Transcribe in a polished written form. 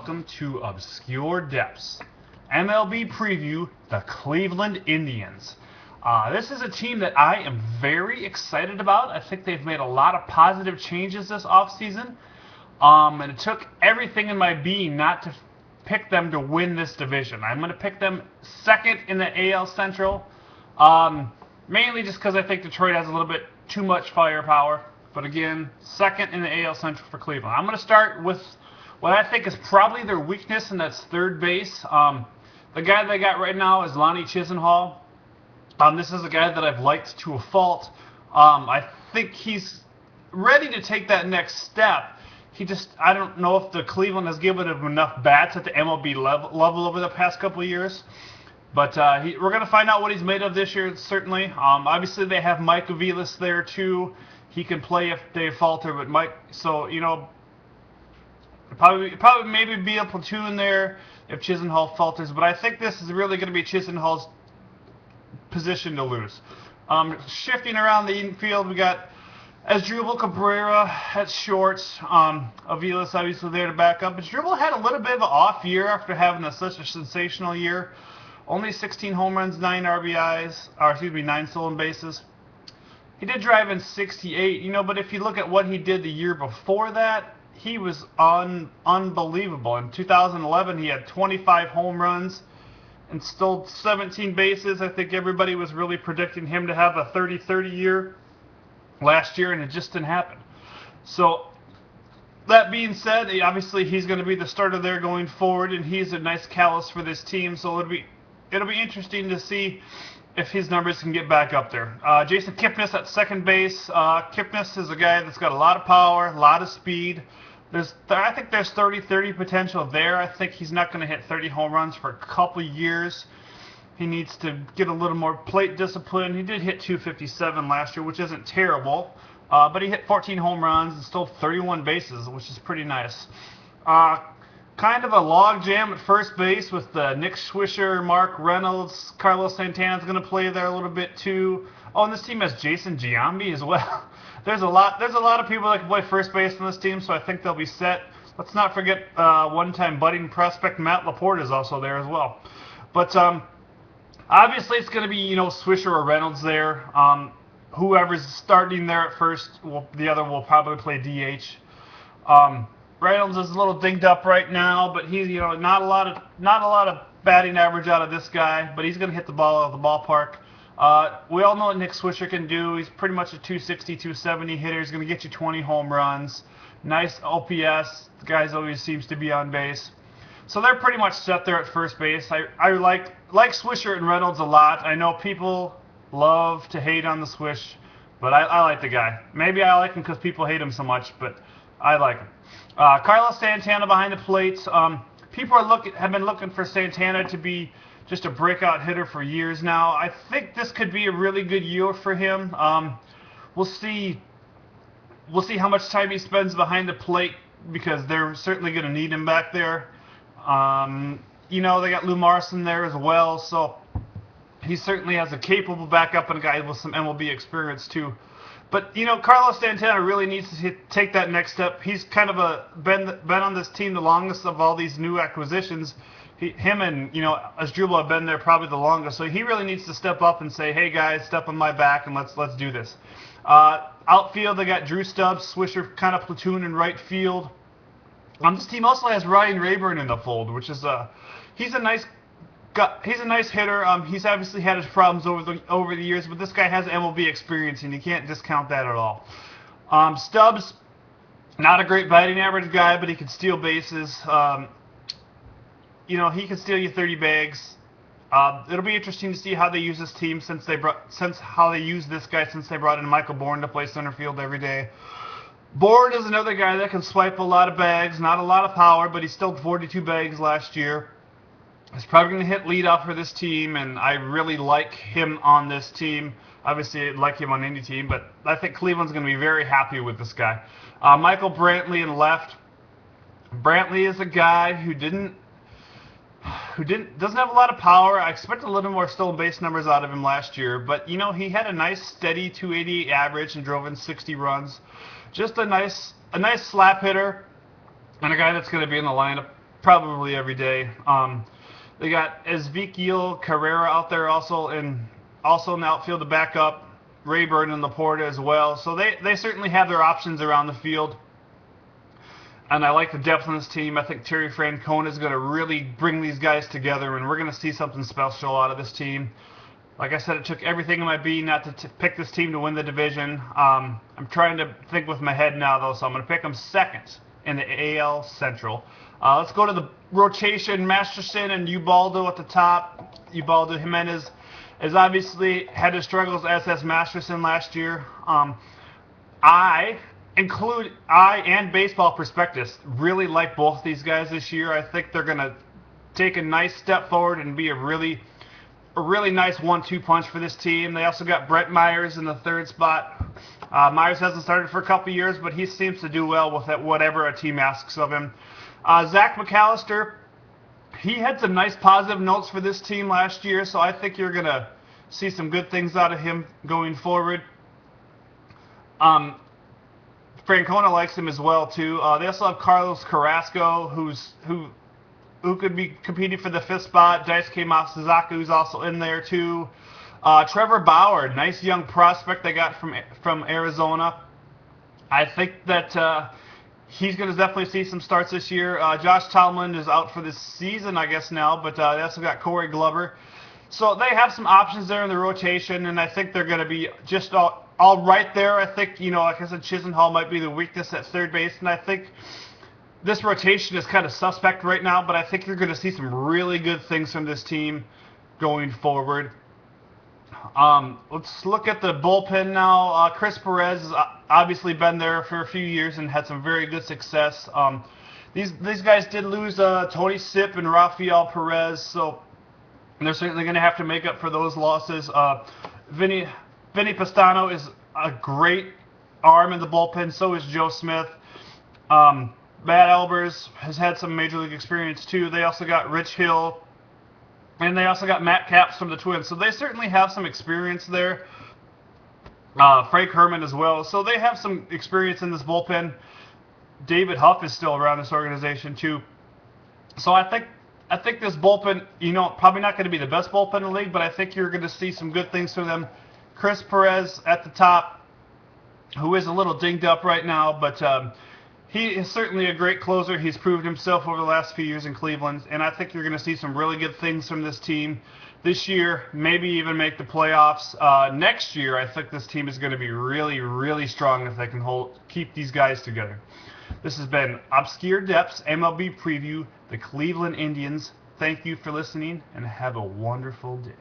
welcome to Obscure Depths. MLB preview, the Cleveland Indians. This is a team that I am very excited about. I think they've made a lot of positive changes this offseason. And it took everything in my being not to pick them to win this division. I'm going to pick them second in the AL Central, mainly just because I think Detroit has a little bit too much firepower. But again, second in the AL Central for Cleveland. I'm going to start with what I think is probably their weakness, and that's third base. The guy they got right now is Lonnie Chisenhall. This is a guy that I've liked to a fault. I think he's ready to take that next step. I don't know if the Cleveland has given him enough bats at the MLB level over the past couple of years. But we're going to find out what he's made of this year, certainly. Obviously, they have Mike Aviles there, too. He can play if they falter, but Mike, so, you know, probably maybe be a platoon there if Chisenhall falters. But I think this is really going to be Chisenhall's position to lose. Shifting around the infield, we got Asdrubal Cabrera at short. Aviles obviously there to back up. Asdrubal had a little bit of an off year after having such a sensational year. Only 16 home runs, 9 RBIs, 9 stolen bases. He did drive in 68, but if you look at what he did the year before that, he was unbelievable. In 2011, he had 25 home runs and stole 17 bases. I think everybody was really predicting him to have a 30-30 year last year, and it just didn't happen. So, that being said, obviously he's going to be the starter there going forward, and he's a nice catalyst for this team, so it'll be interesting to see if his numbers can get back up there. Jason Kipnis at second base. Kipnis is a guy that's got a lot of power, a lot of speed. I think there's 30-30 potential there. I think he's not going to hit 30 home runs for a couple years. He needs to get a little more plate discipline. He did hit 257 last year, which isn't terrible. But he hit 14 home runs and stole 31 bases, which is pretty nice. Kind of a log jam at first base with Nick Swisher, Mark Reynolds, Carlos Santana's going to play there a little bit too. Oh, and this team has Jason Giambi as well. There's a lot of people that can play first base on this team, so I think they'll be set. Let's not forget one-time budding prospect Matt Laporte is also there as well. But obviously it's going to be Swisher or Reynolds there. Whoever's starting there at first, the other will probably play DH. Reynolds is a little dinged up right now, but he's not a lot of batting average out of this guy, but he's going to hit the ball out of the ballpark. We all know what Nick Swisher can do. He's pretty much a 260, 270 hitter. He's going to get you 20 home runs. Nice OPS. The guy always seems to be on base. So they're pretty much set there at first base. I like Swisher and Reynolds a lot. I know people love to hate on the Swish, but I like the guy. Maybe I like him because people hate him so much, but I like him. Carlos Santana behind the plate. People have been looking for Santana to be just a breakout hitter for years now. I think this could be a really good year for him. We'll see how much time he spends behind the plate because they're certainly going to need him back there. They got Lou Morrison there as well, so he certainly has a capable backup and a guy with some MLB experience too. But, Carlos Santana really needs to take that next step. He's kind of been on this team the longest of all these new acquisitions. Him and, Asdrubal have been there probably the longest. So he really needs to step up and say, hey, guys, step on my back and let's do this. Outfield, they got Drew Stubbs, Swisher kind of platoon in right field. This team also has Ryan Rayburn in the fold, which is he's a nice hitter. He's obviously had his problems over the years, but this guy has MLB experience, and you can't discount that at all. Stubbs, not a great batting average guy, but he can steal bases. He can steal you 30 bags. It'll be interesting to see how they use this team since they brought in Michael Bourne to play center field every day. Bourne is another guy that can swipe a lot of bags, not a lot of power, but he stole 42 bags last year. He's probably going to hit leadoff for this team, and I really like him on this team. Obviously, I'd like him on any team, but I think Cleveland's going to be very happy with this guy. Michael Brantley in left. Brantley is a guy who doesn't have a lot of power. I expect a little more stolen base numbers out of him last year, but he had a nice steady 288 average and drove in 60 runs. Just a nice slap hitter and a guy that's going to be in the lineup probably every day. They got Ezekiel Carrera out there also in the outfield to back up Rayburn and Laporta as well. So they certainly have their options around the field. And I like the depth on this team. I think Terry Francona is going to really bring these guys together, and we're going to see something special out of this team. Like I said, it took everything in my being not to pick this team to win the division. I'm trying to think with my head now, though, so I'm going to pick them second in the AL Central. Let's go to the rotation. Masterson and Ubaldo at the top. Ubaldo Jimenez has obviously had his struggles, as has Masterson last year. I and Baseball Prospectus really like both these guys this year. I think they're going to take a nice step forward and be a really nice 1-2 punch for this team. They also got Brett Myers in the third spot. Myers hasn't started for a couple years, but he seems to do well with whatever a team asks of him. Zach McAllister, he had some nice positive notes for this team last year, so I think you're going to see some good things out of him going forward. Francona likes him as well, too. They also have Carlos Carrasco, who could be competing for the fifth spot. Daisuke Masazaku is also in there, too. Trevor Bauer, nice young prospect they got from Arizona. I think that he's going to definitely see some starts this year. Josh Tomlin is out for this season, I guess, now, but they also got Corey Glover. So they have some options there in the rotation, and I think they're going to be just all right there. I think, like I said, Chisenhall might be the weakness at third base, and I think this rotation is kind of suspect right now, but I think you're going to see some really good things from this team going forward. Let's look at the bullpen now. Chris Perez has obviously been there for a few years and had some very good success. These guys did lose Tony Sipp and Rafael Perez, so they're certainly going to have to make up for those losses. Vinny Pastano is a great arm in the bullpen. So is Joe Smith. Matt Albers has had some Major League experience, too. They also got Rich Hill. And they also got Matt Capps from the Twins. So they certainly have some experience there. Frank Herman as well. So they have some experience in this bullpen. David Huff is still around this organization, too. So I think this bullpen, probably not going to be the best bullpen in the league, but I think you're going to see some good things from them. Chris Perez at the top, who is a little dinged up right now, but he is certainly a great closer. He's proved himself over the last few years in Cleveland, and I think you're going to see some really good things from this team this year, maybe even make the playoffs. Next year, I think this team is going to be really, really strong if they can keep these guys together. This has been Obscure Depths MLB Preview, the Cleveland Indians. Thank you for listening, and have a wonderful day.